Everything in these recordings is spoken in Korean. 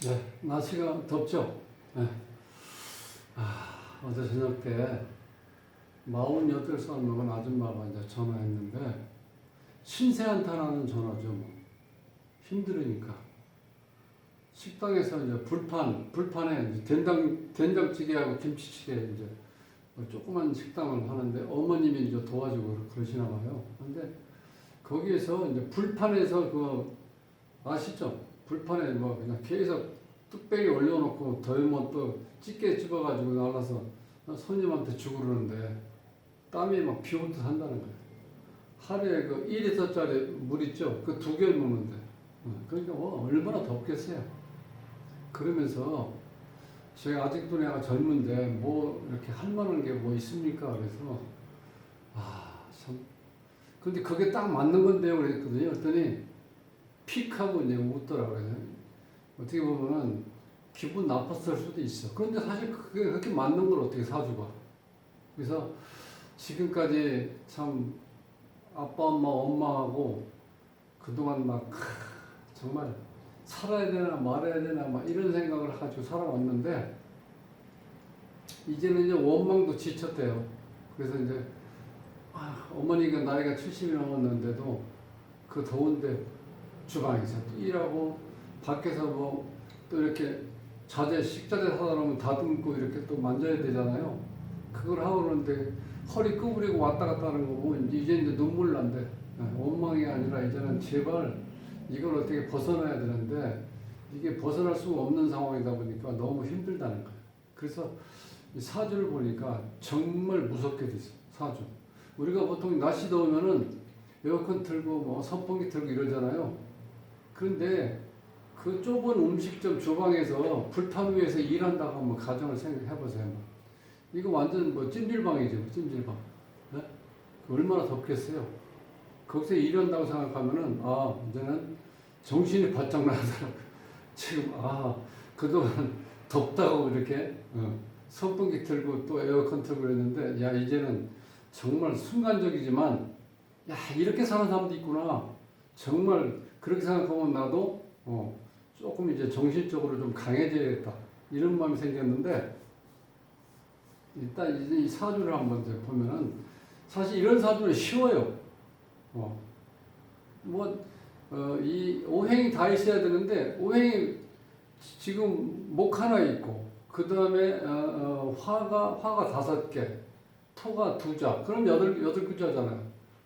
네, 날씨가 덥죠? 네. 어제 저녁 때 48살 먹은 아줌마가 이제 전화했는데 신세 한탄하는 전화죠. 뭐. 힘들으니까. 식당에서 이제 불판에 이제 된장찌개하고 김치찌개 이제 뭐 조그만 식당을 하는데 어머님이 이제 도와주고 그러시나 봐요. 근데 거기에서 이제 불판에서 그 아시죠? 불판에 뭐 그냥 계속 뚝배기 올려놓고 더우면 또 찌개 집어가지고 날라서 손님한테 주고 그러는데 땀이 막 비오듯 한다는 거예요. 하루에 그 1리터짜리 물 있죠? 그 2개를 먹는데. 그러니까 뭐 얼마나 덥겠어요. 그러면서 제가 아직도 내가 젊은데 뭐 이렇게 할 만한 게 뭐 있습니까? 그래서 참. 근데 그게 딱 맞는 건데요. 그랬거든요. 그랬더니 픽하고 이제 웃더라고요. 어떻게 보면은 기분 나빴을 수도 있어. 그런데 사실 그게 그렇게 맞는 걸 어떻게 사주가. 그래서 지금까지 참 아빠, 엄마하고 그동안 막 정말 살아야 되나 말아야 되나 막 이런 생각을 가지고 살아왔는데 이제는 이제 원망도 지쳤대요. 그래서 이제 어머니가 나이가 70이 넘었는데도 그 더운데 주방에서 일하고 밖에서 뭐 또 이렇게 식자재 사다 놓으면 다듬고 이렇게 또 만져야 되잖아요. 그걸 하고 그러는데 허리 구부리고 왔다 갔다 하는 거 보면 이제 눈물 난대. 원망이 아니라 이제는 제발 이걸 어떻게 벗어나야 되는데 이게 벗어날 수가 없는 상황이다 보니까 너무 힘들다는 거예요. 그래서 이 사주를 보니까 정말 무섭게 됐어요. 사주. 우리가 보통 날씨 더우면은 에어컨 틀고 뭐 선풍기 틀고 이러잖아요. 그런데 그 좁은 음식점 주방에서 불판 위에서 일한다고 한번 가정을 생각해보세요. 이거 완전 뭐 찜질방이죠. 찜질방. 네? 얼마나 덥겠어요. 거기서 일한다고 생각하면은 이제는 정신이 바짝 나더라고요. 지금 그동안 덥다고 이렇게 선풍기 틀고 또 에어컨 틀고 그랬는데 야 이제는 정말 순간적이지만 야 이렇게 사는 사람도 있구나. 정말 그렇게 생각하면 나도 조금 이제 정신적으로 좀 강해져야겠다 이런 마음이 생겼는데 일단 이제 이 사주를 한번 보면은 사실 이런 사주는 쉬워요. 이 오행이 다 있어야 되는데 오행이 지금 목 하나 있고 그 다음에 화가 5개, 토가 2자, 그럼 8글자잖아요.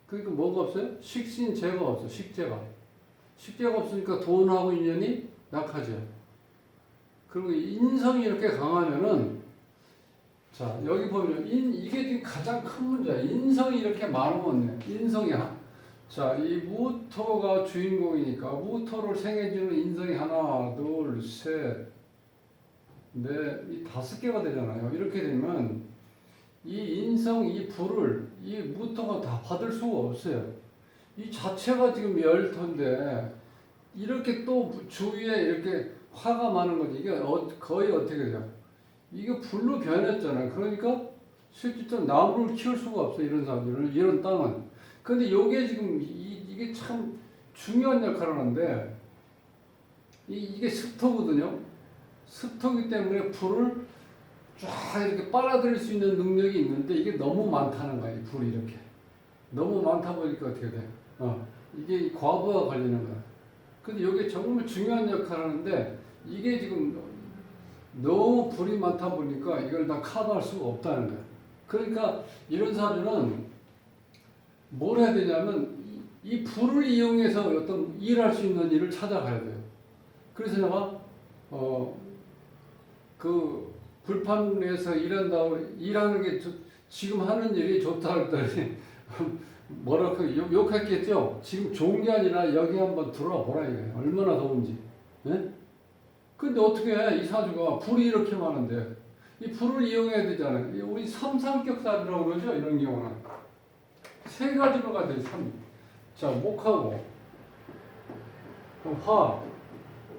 그러니까 뭐가 없어요? 식신재가 없어요. 식재가 없으니까 돈하고 인연이 약하죠. 그리고 인성이 이렇게 강하면은 자 여기 보면 이게 지금 가장 큰 문제야. 인성이 이렇게 많으면 인성이야. 자, 이 무토가 주인공이니까 무토를 생해주는 인성이 하나, 둘, 셋, 넷, 이 5개가 되잖아요. 이렇게 되면 이 인성, 이 불을 이 무토가 다 받을 수가 없어요. 이 자체가 지금 열토인데 이렇게 또 주위에 이렇게 화가 많은 거지. 이게 거의 어떻게 돼요? 이게 불로 변했잖아요. 그러니까 실질적으로 나무를 키울 수가 없어. 이런 사람들은, 이런 땅은. 근데 요게 지금 이게 참 중요한 역할을 하는데 이게 습토거든요. 습토기 때문에 불을 쫙 이렇게 빨아들일 수 있는 능력이 있는데 이게 너무 많다는 거야. 이 불이 이렇게 너무 많다 보니까 어떻게 돼? 이게 과부하 걸리는 거야. 근데 이게 정말 중요한 역할을 하는데 이게 지금 너무 불이 많다 보니까 이걸 다 커버할 수가 없다는 거야. 그러니까 이런 사주는 뭘 해야 되냐면 이 불을 이용해서 어떤 일할 수 있는 일을 찾아가야 돼요. 그래서 내가 그 불판에서 일하는 게 지금 하는 일이 좋다 했더니 뭐라고 욕했겠죠. 지금 좋은 게 아니라 여기 한번 들어와 보라 이거예요. 얼마나 더운지. 예? 근데 어떻게 해? 이 사주가 불이 이렇게 많은데 이 불을 이용해야 되잖아요. 우리 삼삼격 사주라고 그러죠. 이런 경우는 3가지로 가야 돼요. 자, 목하고 화,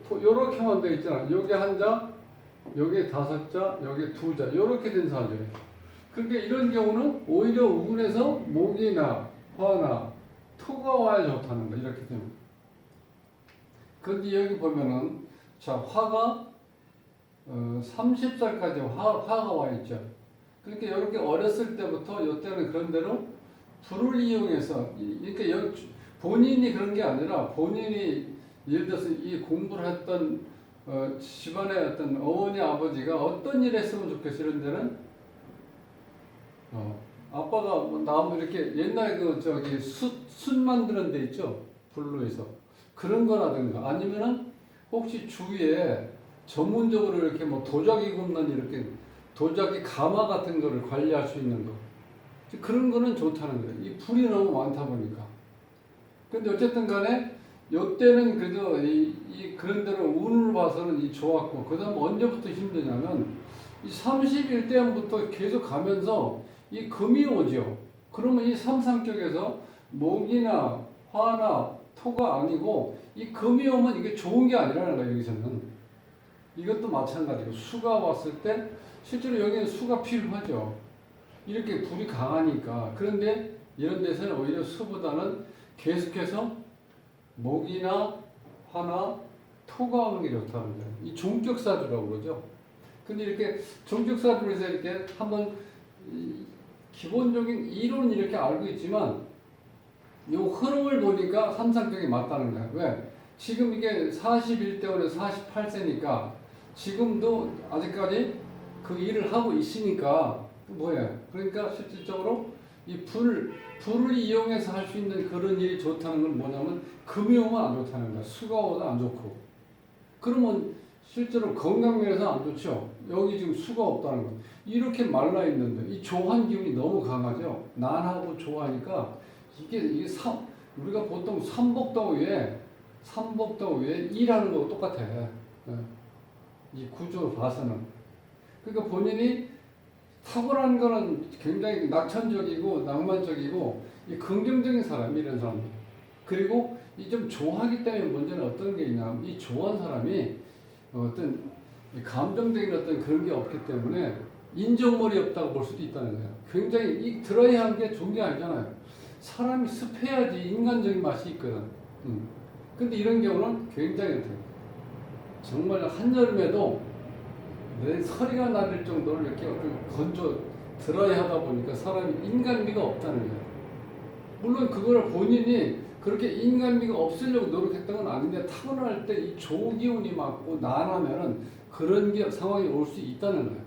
토, 요렇게만 돼 있잖아. 여기 1자, 여기 5자, 여기 2자, 요렇게 된 사주예요. 그러니까 이런 경우는 오히려 운에서 목이나 화나 토가 와야 좋다는 거. 이렇게 되면. 근데 여기 보면은 자, 화가 30살까지 화가 와 있죠. 그러니까 이렇게 어렸을 때부터 이때는 그런 대로 불을 이용해서 그러니까 본인이 그런 게 아니라 본인이 예를 들어서 이 공부를 했던 집안의 어떤 어머니 아버지가 어떤 일 했으면 좋겠어 이런 데는 아빠가 뭐 나무 이렇게 옛날 그 저기 숯 만드는 데 있죠 불로 해서 그런 거라든가 아니면은 혹시 주위에 전문적으로 이렇게 뭐 도자기 굽는 이렇게 도자기 가마 같은 거를 관리할 수 있는 거 그런 거는 좋다는 거예요. 이 불이 너무 많다 보니까. 근데 어쨌든 간에 이때는 그래도 그런 대로 운을 봐서는 좋았고 그 다음 언제부터 힘드냐면 이 31대부터 계속 가면서 이 금이 오죠. 그러면 이 삼상격에서 목이나 화나 토가 아니고 이 금이 오면 이게 좋은 게 아니라는 거예요. 여기서는 이것도 마찬가지고 수가 왔을 때 실제로 여기는 수가 필요하죠. 이렇게 불이 강하니까. 그런데 이런 데서는 오히려 수보다는 계속해서 목이나 화나 토가 오는 게 좋다는 거예요. 이 종격사주라고 그러죠. 근데 이렇게 종격사주에서 이렇게 한번 기본적인 이론 이렇게 알고 있지만 이 흐름을 보니까 삼상격이 맞다는 거예요. 왜? 지금 이게 41대원에서 48세니까 지금도 아직까지 그 일을 하고 있으니까 뭐예요? 그러니까 실질적으로 이 불을 이용해서 할 수 있는 그런 일이 좋다는 건 뭐냐면 금이 오면 안 좋다는 거야. 수가 오면 안 좋고. 그러면 실제로 건강면에서 안 좋죠. 여기 지금 수가 없다는 거. 이렇게 말라 있는데 이 조한 기운이 너무 강하죠. 난하고 조하니까 이게 우리가 보통 삼복더위에 일하는 거하고 똑같아. 이 구조로 봐서는. 그러니까 본인이 탁월한 거는 굉장히 낙천적이고 낭만적이고 이 긍정적인 사람 이런 사람. 그리고 이 좀 조하기 때문에 문제는 어떤 게 있냐면 이 조한 사람이 어떤 감정적인 어떤 그런 게 없기 때문에 인정머리 없다고 볼 수도 있다는 거예요. 굉장히 이 드라이한 게 좋은 게 아니잖아요. 사람이 습해야지 인간적인 맛이 있거든. 근데 이런 경우는 굉장히 정말 한여름에도 내 서리가 나릴 정도로 이렇게 건조 드라이하다 보니까 사람이 인간미가 없다는 거예요. 물론 그걸 본인이 그렇게 인간미가 없으려고 노력했던 건 아닌데 타고날 때 이 조기운이 맞고 난하면은 그런 게 상황이 올 수 있다는 거예요.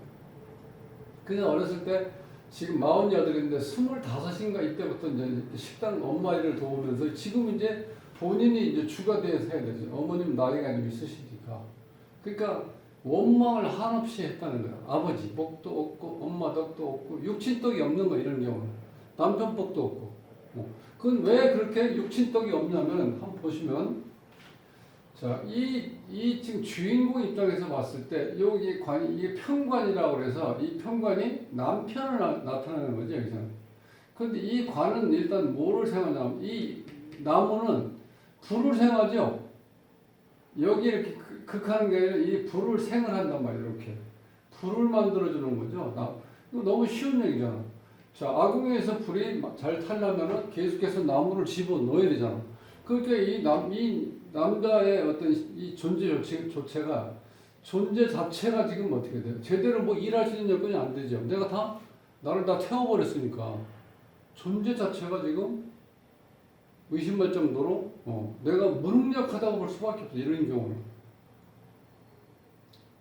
그냥 어렸을 때 지금 48인데 25인가 이때부터 이제 식당 엄마 일을 도우면서 지금 이제 본인이 이제 주가 돼서 해야 되죠. 어머님 나이가 좀 있으시니까. 그러니까 원망을 한없이 했다는 거예요. 아버지 복도 없고 엄마 덕도 없고 육친덕이 없는 거 이런 경우는 남편 복도 없고. 그건 왜 그렇게 육친덕이 없냐면 한번 보시면 자, 이 지금 주인공 입장에서 봤을 때 여기 관이 이게 편관이라고 그래서 이 편관이 남편을 나타내는 거죠 여기서는. 그런데 이 관은 일단 뭐를 생각하냐면 이 나무는 불을 생하죠. 여기 이렇게 극하는 게 아니라 이 불을 생을 한단 말이에요. 이렇게 불을 만들어주는 거죠. 이거 너무 쉬운 얘기잖아. 자, 아궁이에서 불이 잘 타려면은 계속해서 나무를 집어 넣어야 되잖아. 그러니까 이 남자의 어떤 이 존재 조체가 존재 자체가 지금 어떻게 돼요? 제대로 뭐 일할 수 있는 여건이 안 되죠. 나를 다 태워버렸으니까 존재 자체가 지금 의심할 정도로 내가 무능력하다고 볼 수밖에 없어. 이런 경우는.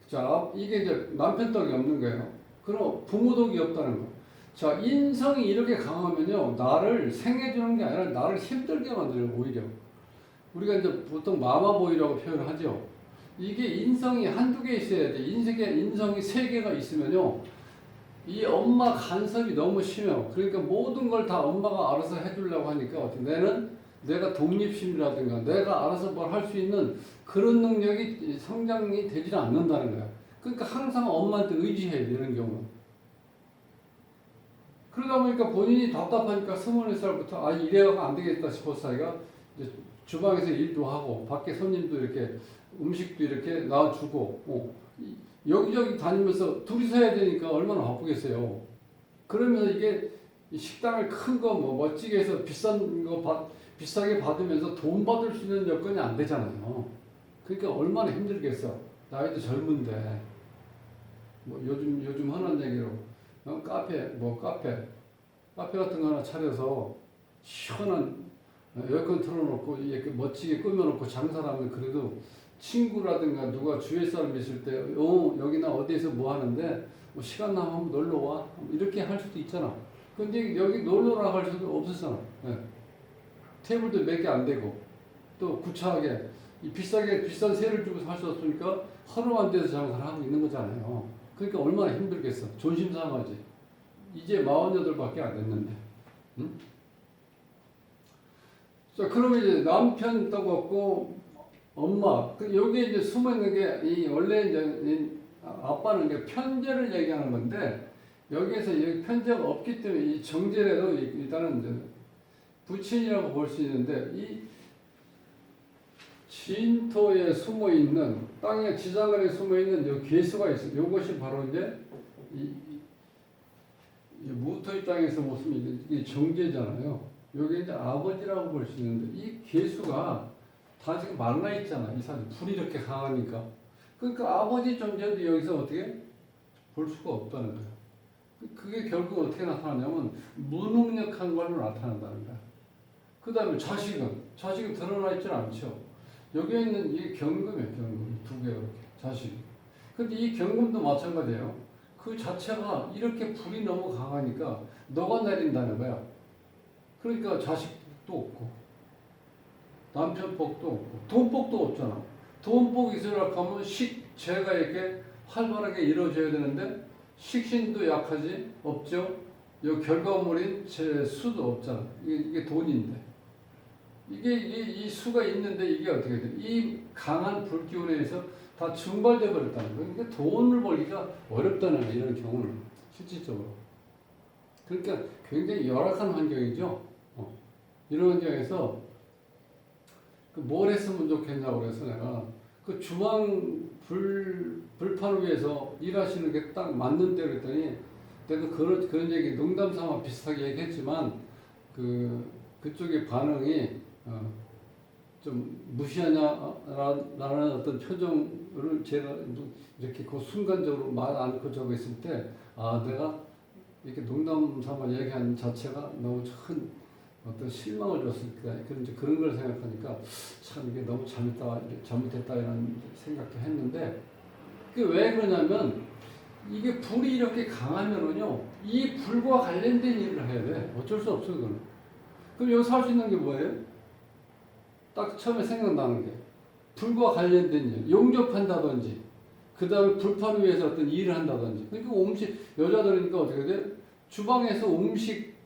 자, 이게 이제 남편 덕이 없는 거예요. 그럼 부모 덕이 없다는 거. 자, 인성이 이렇게 강하면요, 나를 생해주는 게 아니라 나를 힘들게 만들어요, 오히려. 우리가 이제 보통 마마보이라고 표현을 하죠. 이게 인성이 한두 개 있어야 돼. 인성이 세 개가 있으면요, 이 엄마 간섭이 너무 심해요. 그러니까 모든 걸 다 엄마가 알아서 해주려고 하니까 내가 독립심이라든가 내가 알아서 뭘 할 수 있는 그런 능력이 성장이 되지 않는다는 거야. 그러니까 항상 엄마한테 의지해야 돼, 이런 경우는. 그러다 보니까 본인이 답답하니까 24살부터 이래가 안 되겠다 싶어서 자기가 이제 주방에서 일도 하고 밖에 손님도 이렇게 음식도 이렇게 놔주고 여기저기 다니면서 둘이서 해야 되니까 얼마나 바쁘겠어요. 그러면서 이게 식당을 큰 거 뭐 멋지게 해서 비싼 거 비싸게 받으면서 돈 받을 수 있는 여건이 안 되잖아요. 그러니까 얼마나 힘들겠어. 나이도 젊은데 뭐 요즘 하는 얘기로 카페 같은 거 하나 차려서 시원한 에어컨 틀어놓고 이렇게 멋지게 꾸며놓고 장사를 하면 그래도 친구라든가 누가 주위에 사람 있을 때 여기 나 어디에서 뭐 하는데 뭐 시간 나면 한번 놀러 와 이렇게 할 수도 있잖아. 근데 여기 놀러라 할 수도 없었잖아. 예. 테이블도 몇 개 안 되고 또 구차하게 비싼 세를 주고 살 수 없으니까 하루 안 돼서 장사를 하고 있는 거잖아요. 그러니까 얼마나 힘들겠어. 존심상하지. 이제 48밖에 안 됐는데. 응? 자, 그러면 이제 남편 떠갖고 엄마. 여기에 이제 숨어 있는 게 원래 이제 아빠는 이제 편제를 얘기하는 건데 여기에서 여기 편제가 없기 때문에 이 정제라도 일단은 이제 부친이라고 볼 수 있는데 이 진토에 숨어 있는 땅의 지상간에 숨어 있는 요 괴수가 있어요. 이것이 바로 이제 이 무토의 땅에서 모습이 이게 정제잖아요. 여기 이제 아버지라고 볼 수 있는데 이 괴수가 다 지금 말라 있잖아. 이 사람 불이 이렇게 강하니까. 그러니까 아버지 존재도 여기서 어떻게 볼 수가 없다는 거야. 그게 결국 어떻게 나타나냐면 무능력한 걸로 나타난다는 거야. 그 다음에 자식은 드러나 있지 않죠. 여기에 있는 이 경금이에요. 경금 두 개가 이렇게 자식. 근데 이 경금도 마찬가지예요. 그 자체가 이렇게 불이 너무 강하니까 녹아내린다는 거야. 그러니까 자식도 없고 남편 복도 없고 돈 복도 없잖아. 돈 복이 있으려고 하면 식재가 이렇게 활발하게 이루어져야 되는데 식신도 약하지 없죠. 이 결과물인 제 수도 없잖아. 이게 돈인데. 이 수가 있는데 이게 어떻게 돼? 이 강한 불기운에 의해서 다 증발돼 버렸다는 거예요. 그러니까 돈을 벌기가 어렵다는 거예요. 이런 경우는 실질적으로. 그러니까 굉장히 열악한 환경이죠. 이런 환경에서 뭘 했으면 좋겠냐고 그래서 내가 그 주방 불판 위에서 일하시는 게 딱 맞는데 그랬더니 내가 그런 얘기 농담 삼아 비슷하게 얘기했지만 그쪽의 반응이 좀 무시하냐라는 어떤 표정을 제가 이렇게 그 순간적으로 말 않고 저거 있을 때 내가 이렇게 농담 삼아 얘기한 자체가 너무 큰 어떤 실망을 줬을까 그런 걸 생각하니까 참 이게 너무 잘못했다 이런 생각도 했는데 그게 왜 그러냐면 이게 불이 이렇게 강하면은요 이 불과 관련된 일을 해야 돼. 어쩔 수 없어 그거는. 그럼 여기서 할 수 있는 게 뭐예요? 딱 처음에 생각나는 게 불과 관련된 일, 용접한다든지 그 다음에 불판 위에서 어떤 일을 한다든지. 그러니까 여자들이니까 어떻게 돼? 주방에서 음식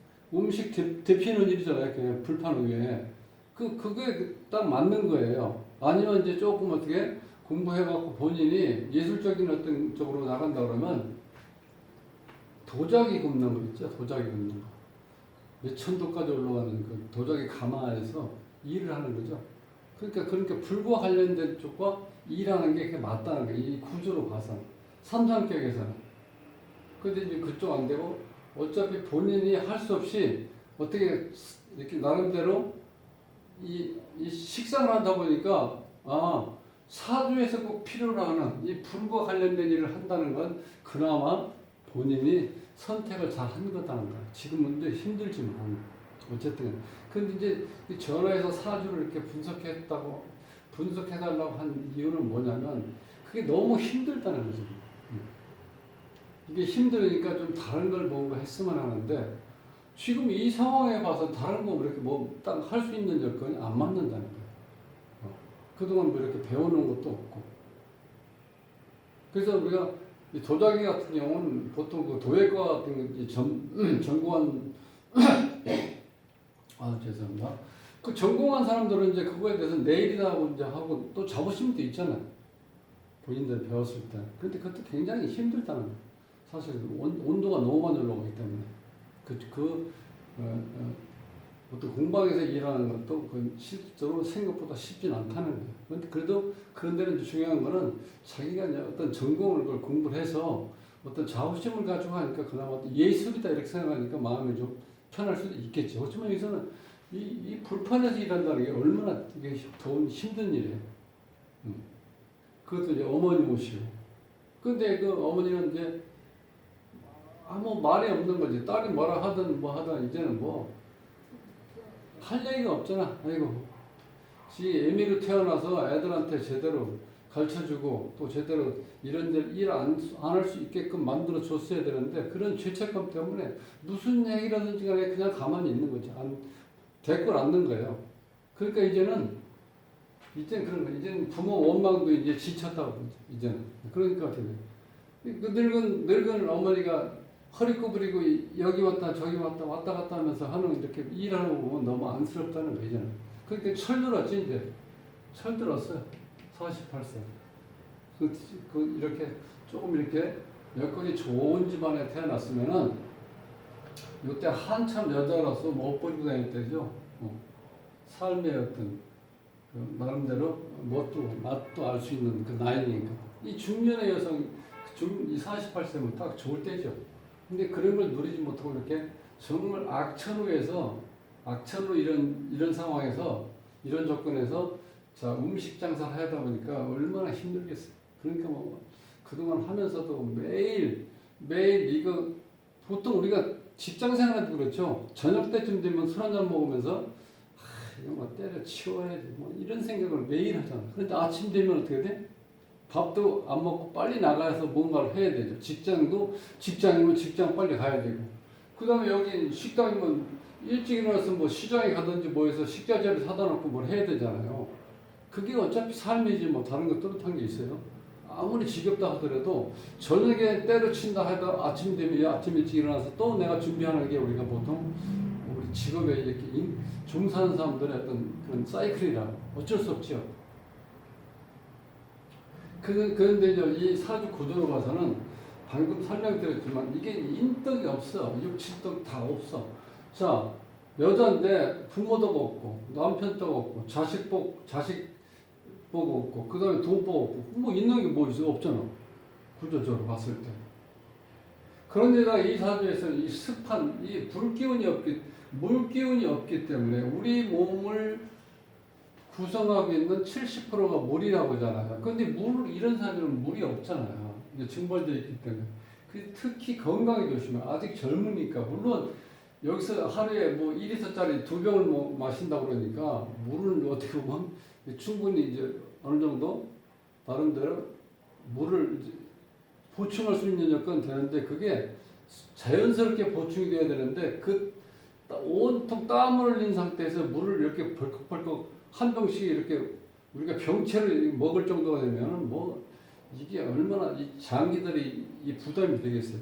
데피는 일이잖아요. 그냥 불판 위에. 그게 딱 맞는 거예요. 아니면 이제 조금 어떻게 공부해갖고 본인이 예술적인 어떤 쪽으로 나간다 그러면 도자기 굽는 거 있죠? 도자기 굽는 거. 몇천 도까지 올라가는 그 도자기 가마 안에서 일을 하는 거죠. 그러니까 불과 관련된 쪽과 일하는 게 맞다는 거예요. 이 구조로 봐서. 삼성격에서는. 근데 이제 그쪽 안 되고 어차피 본인이 할 수 없이 어떻게 이렇게 나름대로 이 식상을 하다 보니까 사주에서 꼭 필요로 하는 이 불과 관련된 일을 한다는 건 그나마 본인이 선택을 잘 한 거다는 거야. 지금은 힘들지만 어쨌든 근데 이제 전화해서 사주를 이렇게 분석해달라고 한 이유는 뭐냐면 그게 너무 힘들다는 거죠. 이게 힘들으니까 좀 다른 걸 뭔가 했으면 하는데 지금 이 상황에 봐서 다른 거 이렇게 딱 할 수 있는 여건이 안 맞는다는 거예요. 그동안 뭐 이렇게 배워놓은 것도 없고. 그래서 우리가 이 도자기 같은 경우는 보통 그 도예과 같은 거 전공한 죄송합니다. 그 전공한 사람들은 이제 그거에 대해서 내일이라고 이제 하고 또 자부심도 있잖아요. 본인들 배웠을 때. 근데 그것도 굉장히 힘들다는 거예요. 사실 온도가 너무 많이 올라가기 때문에 어떤 공방에서 일하는 것도 실제로 생각보다 쉽진 않다는 거예요. 그런데 그래도 그런 데는 이제 중요한 거는 자기가 이제 어떤 전공을 그걸 공부를 해서 어떤 자부심을 가지고 하니까 그나마 예술이다 이렇게 생각하니까 마음이 좀 편할 수도 있겠지. 그렇지만 여기서는 이 불판에서 일한다는 게 얼마나 이게 힘든 일이에요. 그것도 이제 어머니 모시고. 근데 그 어머니는 이제 아무 말이 없는 거지. 딸이 뭐라 하든 뭐 하든 이제는 뭐 할 얘기가 없잖아. 아이고, 지 애미로 태어나서 애들한테 제대로 가르쳐주고 또 제대로 이런 일 안 할 수 있게끔 만들어 줬어야 되는데 그런 죄책감 때문에 무슨 얘기라든지 간에 그냥 가만히 있는 거지. 대꾸를 않는 거예요. 그러니까 이제는 그런 거. 이제는 부모 원망도 이제 지쳤다고 그러죠. 이제는. 그러니까 어떻게 돼? 그 늙은 어머니가 허리 구부리고 여기 왔다 저기 왔다 갔다 하면서 하는 이렇게 일하는 거 보면 너무 안쓰럽다는 거 이제는. 그러니까 철들었지 이제. 철들었어요. 48세. 이렇게 조금 이렇게 여건이 좋은 집안에 태어났으면은 이때 한참 여자로서 못 버리고 다닐 때죠. 삶의 어떤 나름대로 맛도 알 수 있는 그 나이니까. 이 중년의 여성, 이 48세면 딱 좋을 때죠. 근데 그런 걸 누리지 못하고 이렇게 정말 악천후에서, 이런 상황에서, 이런 조건에서 자, 음식 장사를 하다 보니까 얼마나 힘들겠어요. 그러니까 뭐, 그동안 하면서도 매일 이거, 보통 우리가 직장 생활도 그렇죠. 저녁 때쯤 되면 술 한잔 먹으면서 이거 뭐 때려치워야지 뭐 이런 생각을 매일 하잖아. 그런데 아침 되면 어떻게 돼? 밥도 안 먹고 빨리 나가서 뭔가를 해야 되죠. 직장이면 직장 빨리 가야 되고. 그 다음에 여기 식당이면 일찍 일어나서 뭐 시장에 가든지 뭐 해서 식자재를 사다 놓고 뭘 해야 되잖아요. 그게 어차피 삶이지 뭐 다른 거 뚜렷한 게 있어요. 아무리 지겹다 하더라도 저녁에 때려친다 하다 아침 되면 아침 일찍 일어나서 또 내가 준비하는 게 우리가 보통 우리 직업에 이렇게 종사하는 사람들의 어떤 그런 사이클이라 어쩔 수 없죠. 그런데 이제 이 사주 구조로 봐서는 방금 설명드렸지만 이게 인덕이 없어. 6, 7덕 다 없어. 자, 여자인데 부모도 없고 남편도 없고 자식 보고 없고 그 다음에 돈 보고 없고 뭐 있는 게 뭐 있어? 없잖아. 구조적으로 봤을 때. 그런데다가 이 사주에서 이 습한, 이 물기운이 없기 때문에 우리 몸을 구성하고 있는 70%가 물이라고 하잖아요. 근데 이런 사람들은 물이 없잖아요. 이게 증발되어 있기 때문에. 특히 건강에 조심해. 아직 젊으니까. 물론 여기서 하루에 뭐 1리터짜리 2병을 뭐 마신다고 그러니까 물은 어떻게 보면 충분히 이제 어느 정도 나름대로 물을 이제 보충할 수 있는 여건은 되는데 그게 자연스럽게 보충이 돼야 되는데 그 온통 땀을 흘린 상태에서 물을 이렇게 벌컥벌컥 한 병씩 이렇게 우리가 병채를 먹을 정도가 되면 뭐 이게 얼마나 이 장기들이 이 부담이 되겠어요.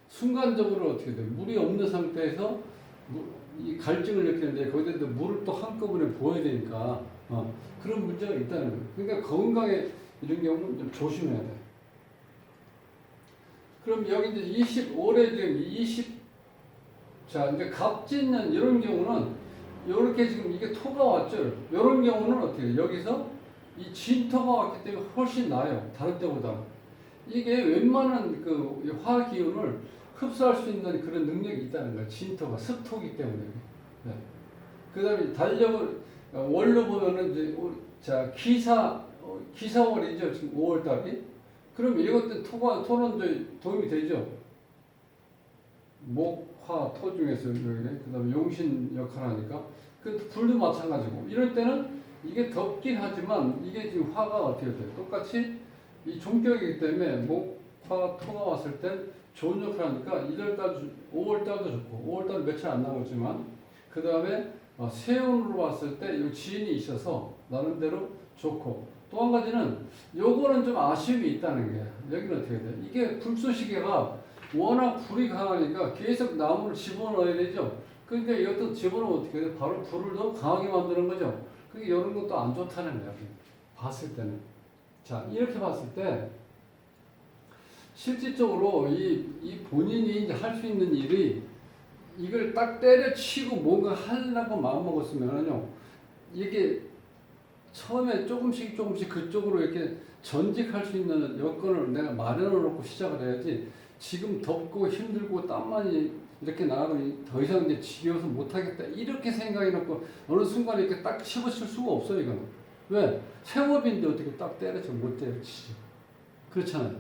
순간적으로 어떻게 돼요? 물이 없는 상태에서 이 갈증을 느끼는데 거기다 물을 또 한꺼번에 부어야 되니까 그런 문제가 있다는 거예요. 그러니까 건강에 이런 경우는 좀 조심해야 돼. 그럼 여기 이제 올해 지금 자, 이제 갑진년 이런 경우는 이렇게 지금 이게 토가 왔죠. 이런 경우는 어떻게 해요? 여기서 이 진토가 왔기 때문에 훨씬 나아요. 다른 때보다. 이게 웬만한 그 화학 기운을 흡수할 수 있는 그런 능력이 있다는 거예요. 진토가 습토기 때문에. 네. 그 다음에 달력을 월로 보면은 이제 자 기사월이죠. 지금 5월달이. 그럼 이것도 토는 도움이 되죠. 목, 화, 토 중에서 그 다음에 용신 역할을 하니까 그 불도 마찬가지고 이럴 때는 이게 덥긴 하지만 이게 지금 화가 어떻게 돼요? 똑같이 이 종격이기 때문에 목, 화, 토가 왔을 땐 좋은 역할을 하니까 5월달도 좋고 5월달 며칠 안 남았지만 그 다음에 세운으로 왔을 때 이 지인이 있어서 나름대로 좋고 또 한 가지는 요거는 좀 아쉬움이 있다는 게 여기는 어떻게 돼요? 이게 불쏘시개가 워낙 불이 강하니까 계속 나무를 집어넣어야 되죠. 그러니까 이것도 집어넣으면 어떻게 돼요? 바로 불을 더 강하게 만드는 거죠. 그게 이런 것도 안 좋다는 거예요. 봤을 때는. 자, 이렇게 봤을 때 실질적으로 이 본인이 이제 할 수 있는 일이 이걸 딱 때려치고 뭔가 하려고 마음먹었으면요. 이게 처음에 조금씩 그쪽으로 이렇게 전직할 수 있는 여건을 내가 마련해 놓고 시작을 해야지 지금 덥고 힘들고 땀 많이 이렇게 나가고 더 이상 이제 지겨워서 못하겠다 이렇게 생각해 놓고 어느 순간에 이렇게 딱 집어칠 수가 없어요 이거는. 왜? 생업인데 어떻게 딱 때려쳐 못 때려치지. 그렇잖아요.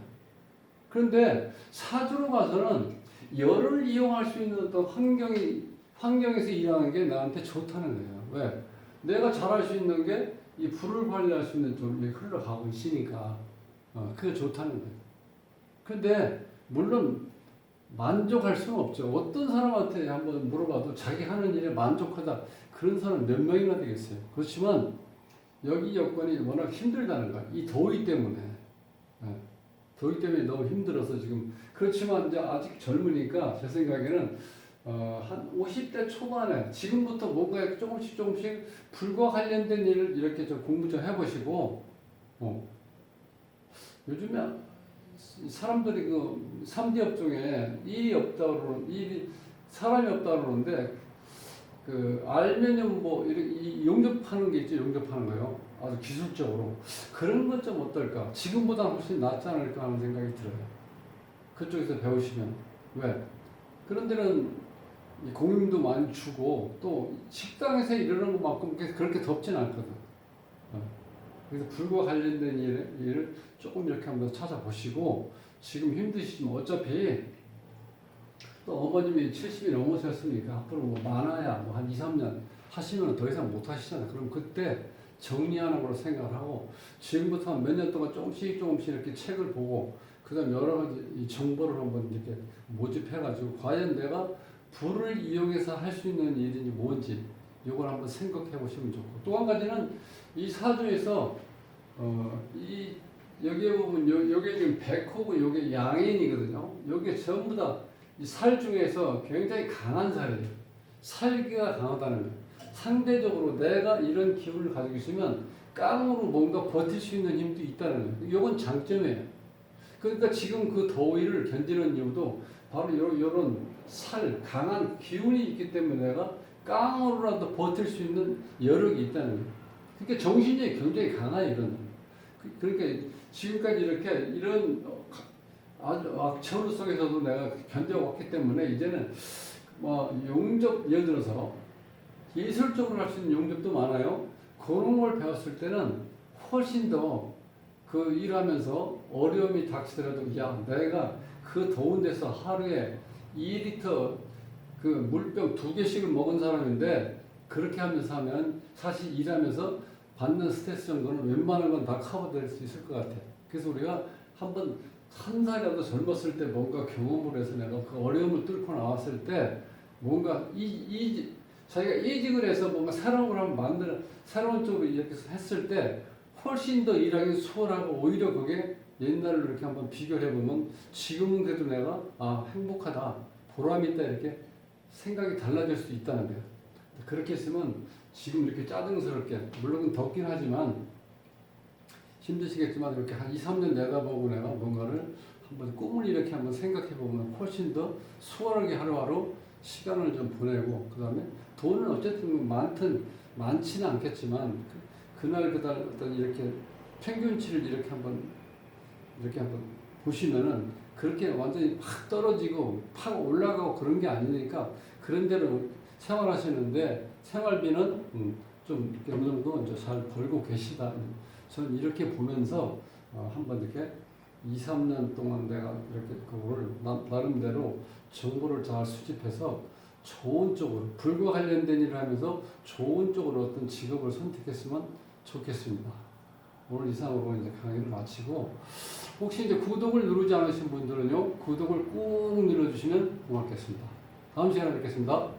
그런데 사주로 가서는 열을 이용할 수 있는 어떤 환경에서 일하는 게 나한테 좋다는 거예요. 왜? 내가 잘할 수 있는 게 이 불을 관리할 수 있는 쪽이 흘러가고 있으니까, 그게 좋다는 거예요. 근데, 물론, 만족할 수는 없죠. 어떤 사람한테 한번 물어봐도 자기 하는 일에 만족하다. 그런 사람 몇 명이나 되겠어요. 그렇지만, 여기 여건이 워낙 힘들다는 거야. 이 더위 때문에. 예. 더위 때문에 너무 힘들어서 지금. 그렇지만 이제 아직 젊으니까 제 생각에는 한 50대 초반에 지금부터 뭔가 조금씩 불과 관련된 일을 이렇게 좀 공부 좀 해보시고, 요즘에 사람들이 그 3D 업종에 사람이 없다고 그러는데, 그 알루미늄 뭐 이 용접하는 게 있죠. 용접하는 거요. 아주 기술적으로 그런 것 좀 어떨까? 지금보다 훨씬 낫지 않을까 하는 생각이 들어요. 그쪽에서 배우시면. 왜? 그런 데는 공임도 많이 주고 또 식당에서 이러는 것만큼 그렇게 덥진 않거든. 그래서 불과 관련된 일을 조금 이렇게 한번 찾아보시고, 지금 힘드시지만 어차피 또 어머님이 70이 넘으셨으니까 앞으로 뭐 많아야 뭐 한 2, 3년 하시면 더 이상 못 하시잖아요. 그럼 그때 정리하는 걸로 생각을 하고, 지금부터 몇 년 동안 조금씩 이렇게 책을 보고, 그 다음 여러 가지 이 정보를 한번 이렇게 모집해가지고, 과연 내가 불을 이용해서 할 수 있는 일이 뭔지, 이걸 한번 생각해 보시면 좋고, 또 한 가지는 이 사주에서, 여기에 보면, 요게 지금 백호고, 요게 양인이거든요. 요게 전부 다 이 살 중에서 굉장히 강한 살이에요. 살기가 강하다는 거예요. 상대적으로 내가 이런 기운을 가지고 있으면 깡으로 뭔가 버틸 수 있는 힘도 있다는 거예요. 이건 장점이에요. 그러니까 지금 그 더위를 견디는 이유도 바로 이런 강한 기운이 있기 때문에 내가 깡으로라도 버틸 수 있는 여력이 있다는 거예요. 그러니까 정신이 굉장히 강해요, 이런. 그러니까 지금까지 이런 아주 악천후 속에서도 내가 견뎌왔기 때문에 이제는 뭐 용접, 예를 들어서 예술적으로 할 수 있는 용접도 많아요. 그런 걸 배웠을 때는 훨씬 더 그 일하면서 어려움이 닥치더라도, 야, 내가 그 더운 데서 하루에 2리터 그 물병 2개씩을 먹은 사람인데, 그렇게 하면서 하면 사실 일하면서 받는 스트레스 정도는 웬만한 건 다 커버될 수 있을 것 같아요. 그래서 우리가 한 살이라도 젊었을 때 뭔가 경험을 해서 내가 그 어려움을 뚫고 나왔을 때 뭔가 자기가 이직을 해서 뭔가 새로운 걸 한번 새로운 쪽으로 이렇게 했을 때 훨씬 더 일하기 수월하고, 오히려 그게 옛날로 이렇게 한번 비교를 해보면 지금은 그래도 내가 행복하다, 보람이 있다, 이렇게 생각이 달라질 수 있다는 거예요. 그렇게 했으면 지금 이렇게 짜증스럽게, 물론 덥긴 하지만 힘드시겠지만 이렇게 한 2, 3년 내다보고 내가 뭔가를 한번 꿈을 이렇게 한번 생각해 보면 훨씬 더 수월하게 하루하루 시간을 좀 보내고, 그 다음에 돈은 어쨌든 많지는 않겠지만 그날 어떤 이렇게 평균치를 이렇게 한번 보시면은 그렇게 완전히 팍 떨어지고 팍 올라가고 그런 게 아니니까, 그런 대로 생활하시는데 생활비는 좀 이렇게 어느 정도 이제 잘 벌고 계시다. 저는 이렇게 보면서 한번 이렇게 2, 3년 동안 내가 이렇게 그거를 나름대로 정보를 잘 수집해서 좋은 쪽으로, 불과 관련된 일을 하면서 좋은 쪽으로 어떤 직업을 선택했으면 좋겠습니다. 오늘 이상으로 이제 강의를 마치고, 혹시 이제 구독을 누르지 않으신 분들은요, 구독을 꾹 눌러주시면 고맙겠습니다. 다음 시간에 뵙겠습니다.